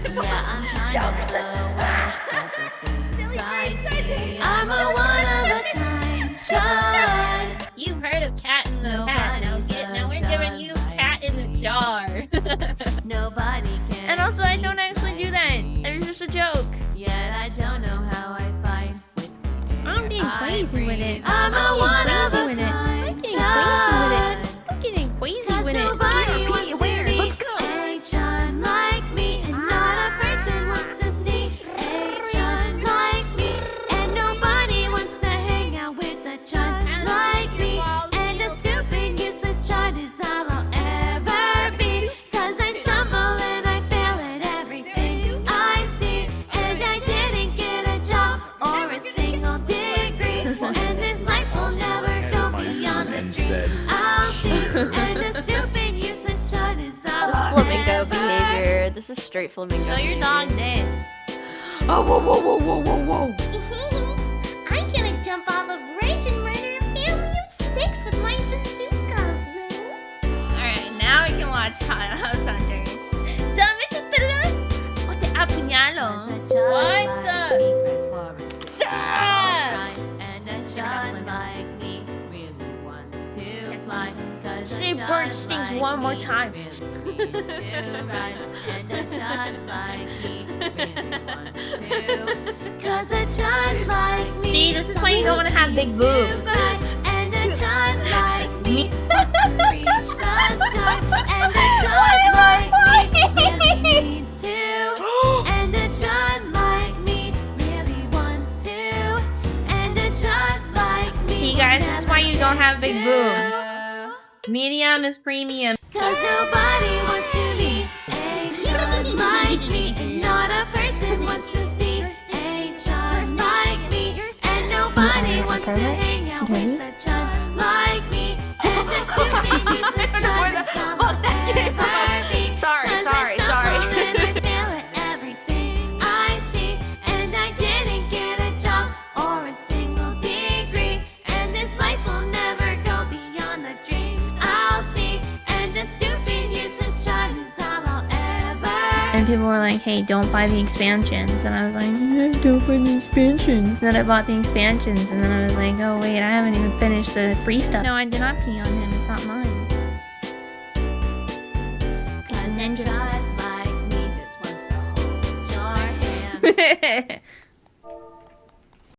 Yeah, I'm kind of the worst at the things I see. I'm a one-of-a-kind CHUD. You've heard of cat in the hat. Now we're giving you cat in the jar. Nobody can. And also, I don't actually do that. It was just a joke. Yet I don't know how I fight with I'm getting crazy with it. I'm a one-of-a-kind CHUD. I'm getting crazy with it. Nobody wants to see a CHUD like me, and not a person wants to see a CHUD like me, and nobody wants to hang out with a CHUD like me, and a stupid, useless CHUD is all I'll ever be, 'cause I stumble and I fail at everything I see, and I didn't get a job or a single degree, and this life will never go beyond the dreams I'll see, and a stupid, useless CHUD is all This I'll flamingo ever behavior. This is straight flamingo. Show your dog this. Oh, whoa, whoa, whoa, whoa, whoa, whoa. I'm gonna jump off a bridge and murder a family of 6 with my bazooka. Alright, now we can watch House Hunters. Dame tus pelas o te apuñalo. What the? And a CHUD like me really wants to fly. 'Cause Say a bird CHUD stings like one more me time. really needs to rise. And a CHUD like me really wants to. 'Cause a CHUD like me. See, this is why you don't want to have big boobs. And a CHUD like me wants to reach the sky. And a CHUD like me really needs to. And a CHUD like me really wants to. And a CHUD like me. See, guys, this is why you don't have big never boobs. Medium is premium. 'Cause nobody wants to be a CHUD like me, and not a person wants to see a CHUD like me, and nobody wants to hang out with a CHUD like me, and a stupid useless CHUD is all I'll ever be. Sorry, 'Cause sorry, I stumble sorry. and I fail at everything I see, and I didn't get a job or a single degree, and this life will never go beyond the dreams I'll see, and a stupid useless CHUD is all I'll ever. And people were like, hey, don't buy the expansions. And I was like, don't buy the expansions. And then I bought the expansions. And then I was like, oh, wait, I haven't even finished the free stuff. No, I did not pee on him. It's not mine. 'Cause a CHUD like me just wants to hold your hand.